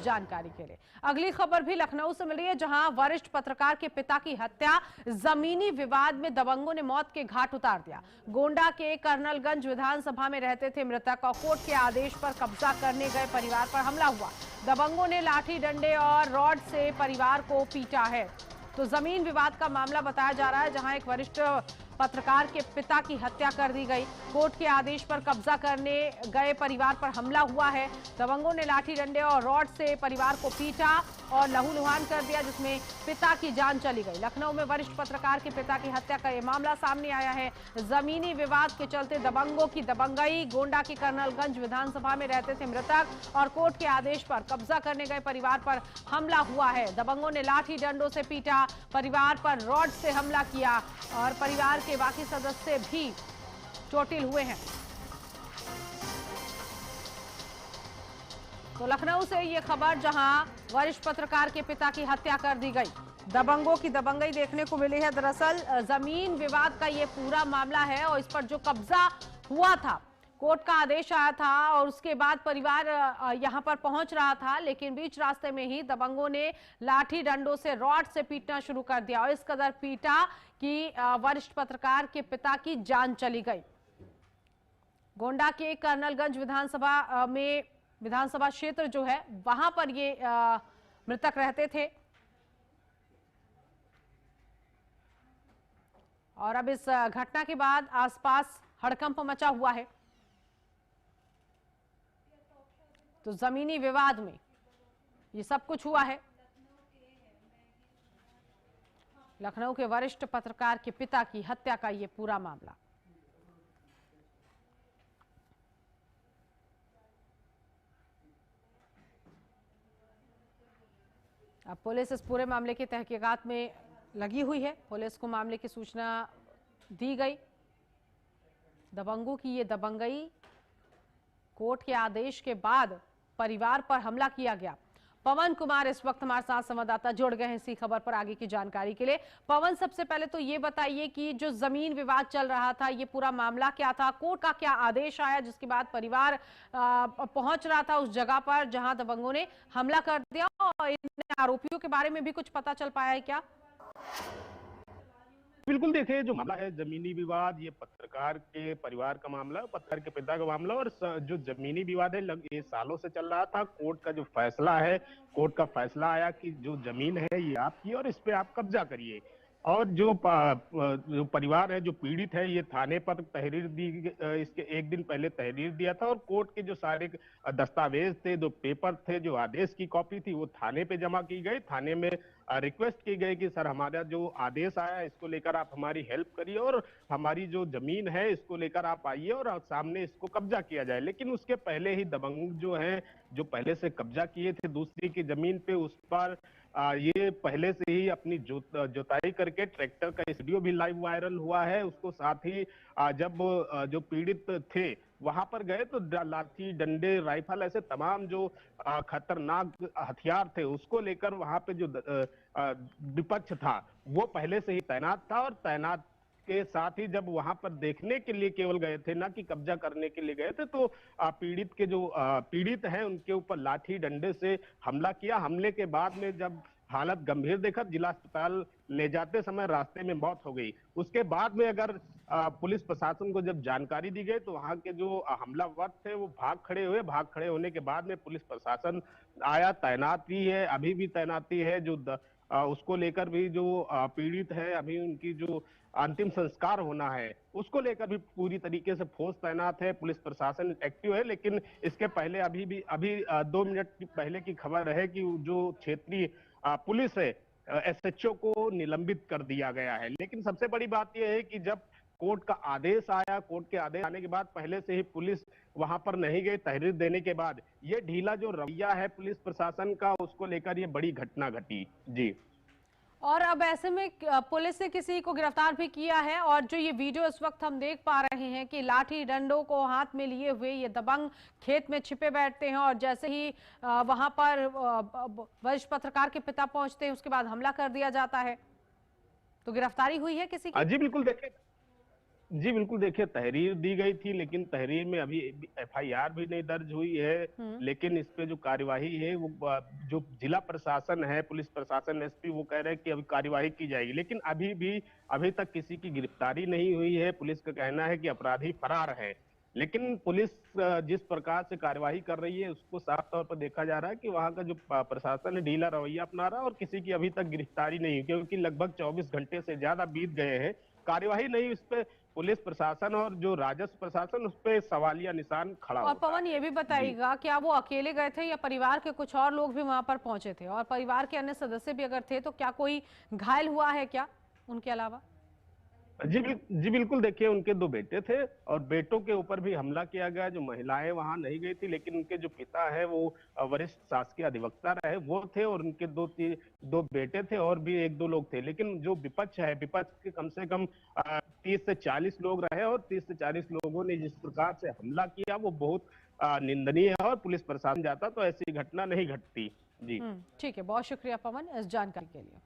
जानकारी के लिए अगली खबर भी लखनऊ से मिली है, जहां वरिष्ठ पत्रकार के पिता की हत्या जमीनी विवाद में दबंगों ने मौत के घाट उतार दिया। गोंडा के कर्नलगंज विधानसभा में रहते थे मृतक और कोर्ट के आदेश पर कब्जा करने गए परिवार पर हमला हुआ। दबंगों ने लाठी डंडे और रॉड से परिवार को पीटा है। तो जमीन विवाद का मामला बताया जा रहा है, जहां एक वरिष्ठ पत्रकार के पिता की हत्या कर दी गई। कोर्ट के आदेश पर कब्जा करने गए परिवार पर हमला हुआ है। दबंगों ने लाठी डंडे और रॉड से परिवार को पीटा और लहूलुहान कर दिया, जिसमें पिता की जान चली गई। लखनऊ में वरिष्ठ पत्रकार के पिता की हत्या का यह मामला सामने आया है। जमीनी विवाद के चलते दबंगों की दबंगई। गोंडा की कर्नलगंज विधानसभा में रहते थे मृतक और कोर्ट के आदेश पर कब्जा करने गए परिवार पर हमला हुआ है। दबंगों ने लाठी डंडों से पीटा, परिवार पर रॉड से हमला किया और परिवार के बाकी सदस्य भी चोटिल हुए हैं। तो लखनऊ से ये खबर, जहां वरिष्ठ पत्रकार के पिता की हत्या कर दी गई। दबंगों की दबंगई देखने को मिली है। दरअसल जमीन विवाद का ये पूरा मामला है और इस पर जो कब्जा हुआ था, कोर्ट का आदेश आया था और उसके बाद परिवार यहां पर पहुंच रहा था, लेकिन बीच रास्ते में ही दबंगों ने लाठी डंडों से, रॉड से पीटना शुरू कर दिया और इस कदर पीटा कि वरिष्ठ पत्रकार के पिता की जान चली गई। गोंडा के कर्नलगंज विधानसभा क्षेत्र जो है, वहां पर ये मृतक रहते थे और अब इस घटना के बाद आसपास हड़कंप मचा हुआ है। तो जमीनी विवाद में ये सब कुछ हुआ है। लखनऊ के वरिष्ठ पत्रकार के पिता की हत्या का ये पूरा मामला। अब पुलिस इस पूरे मामले की तहकीकात में लगी हुई है। पुलिस को मामले की सूचना दी गई। दबंगों की ये दबंगई, कोर्ट के आदेश के बाद परिवार पर हमला किया गया। पवन कुमार इस वक्त हमारे साथ संवाददाता जुड़ गए हैं इसी खबर पर आगे की जानकारी के लिए। पवन, सबसे पहले तो ये बताइए कि जो जमीन विवाद चल रहा था, ये पूरा मामला क्या था? कोर्ट का क्या आदेश आया जिसके बाद परिवार पहुंच रहा था उस जगह पर जहां दबंगों ने हमला कर दिया, और इन आरोपियों के बारे में भी कुछ पता चल पाया है क्या? बिल्कुल, देखिए जो मामला है जमीनी विवाद, ये पत्रकार के परिवार का मामला, पत्रकार के पिता का मामला, और जो जमीनी विवाद है ये सालों से चल रहा था। कोर्ट का जो फैसला है, कोर्ट का फैसला आया कि जो जमीन है ये आपकी और इस पे आप कब्जा करिए। और जो परिवार है, जो पीड़ित है, ये थाने पर तहरीर दी, इसके एक दिन पहले तहरीर दिया था और कोर्ट के जो सारे दस्तावेज थे, जो पेपर थे, जो आदेश की कॉपी थी, वो थाने पे जमा की गई। थाने में रिक्वेस्ट की गई कि सर हमारा जो आदेश आया इसको लेकर आप हमारी हेल्प करिए और हमारी जो जमीन है इसको लेकर आप आइए और सामने इसको कब्जा किया जाए। लेकिन उसके पहले ही दबंग जो है, जो पहले से कब्जा किए थे दूसरी की जमीन पे, उस पर ये पहले से ही अपनी जोताई करके ट्रैक्टर का इस वीडियो भी लाइव वायरल हुआ है। उसको साथ ही जब जो पीड़ित थे वहां पर गए तो लाठी डंडे राइफल ऐसे तमाम जो खतरनाक हथियार थे उसको लेकर वहां पे जो विपक्ष था वो पहले से ही तैनात था। और तैनात के साथ ही जब वहां पर देखने के लिए केवल गए थे, ना कि कब्जा करने के लिए गए थे, तो पीड़ित के जो पीड़ित हैं उनके ऊपर लाठी डंडे से हमला किया। हमले के बाद में जब हालत गंभीर देखा, जिला अस्पताल ले जाते समय रास्ते में मौत हो गई। उसके बाद में अगर पुलिस प्रशासन को जब जानकारी दी गई तो वहां के जो हमलावर थे वो भाग खड़े हुए। भाग खड़े होने के बाद में पुलिस प्रशासन आया, तैनाती है, अभी भी तैनाती है। जो उसको लेकर भी जो पीड़ित है, अभी उनकी जो अंतिम संस्कार होना है उसको लेकर भी पूरी तरीके से फोर्स तैनात है, पुलिस प्रशासन एक्टिव है। लेकिन इसके पहले अभी 2 मिनट पहले की खबर है कि जो क्षेत्रीय पुलिस है, एसएचओ को निलंबित कर दिया गया है। लेकिन सबसे बड़ी बात यह है कि जब कोर्ट का आदेश आया, कोर्ट के आदेश आने के बाद पहले से ही पुलिस वहां पर नहीं गई। तहरीर देने के बाद ये ढीला जो रवैया है पुलिस प्रशासन का, उसको लेकर ये बड़ी घटना घटी। जी। और अब ऐसे में पुलिस ने किसी को गिरफ्तार भी किया है, और जो ये वीडियो इस वक्त हम देख पा रहे हैं कि लाठी डंडों को हाथ में लिए हुए ये दबंग खेत में छिपे बैठते हैं और जैसे ही वहां पर वरिष्ठ पत्रकार के पिता पहुंचते हैं उसके बाद हमला कर दिया जाता है। तो गिरफ्तारी हुई है किसी की? जी बिल्कुल, देखिए जी बिल्कुल, देखिए तहरीर दी गई थी, लेकिन तहरीर में अभी एफआईआर भी नहीं दर्ज हुई है। हम्म। लेकिन इस पे जो कार्यवाही है वो जो जिला प्रशासन है, पुलिस प्रशासन, एसपी, वो कह रहे हैं कि अभी कार्यवाही की जाएगी, लेकिन अभी तक किसी की गिरफ्तारी नहीं हुई है। पुलिस का कहना है कि अपराधी फरार है। लेकिन पुलिस जिस प्रकार से कार्यवाही कर रही है उसको साफ तौर पर देखा जा रहा है कि वहां का जो प्रशासन है ढीला रवैया अपना रहा है, और किसी की अभी तक गिरफ्तारी नहीं हुई, क्योंकि लगभग 24 घंटे से ज्यादा बीत गए हैं, कार्यवाही नहीं। इस पे पुलिस प्रशासन और जो राजस्व प्रशासन, उस पे सवालिया निशान खड़ा और होता पवन, ये है। भी जी बताइएगा, क्या वो अकेले गए थे या परिवार के कुछ और लोग भी वहां पर पहुंचे थे? और परिवार के अन्य सदस्य भी अगर थे तो क्या कोई घायल हुआ है क्या उनके अलावा? जी बिल्कुल, देखिए उनके दो बेटे थे, और बेटों के ऊपर भी हमला किया गया। जो महिलाएं वहां नहीं गई थी, लेकिन उनके जो पिता है वो वरिष्ठ शासकीय अधिवक्ता रहे, वो थे, और उनके दो बेटे थे, और भी एक दो लोग थे। लेकिन जो विपक्ष है, विपक्ष के कम से कम 30 से 40 लोग रहे, और 30 से 40 लोगों ने जिस प्रकार से हमला किया वो बहुत निंदनीय है, और पुलिस प्रशासन जाता तो ऐसी घटना नहीं घटती। जी ठीक है, बहुत शुक्रिया पवन इस जानकारी के लिए।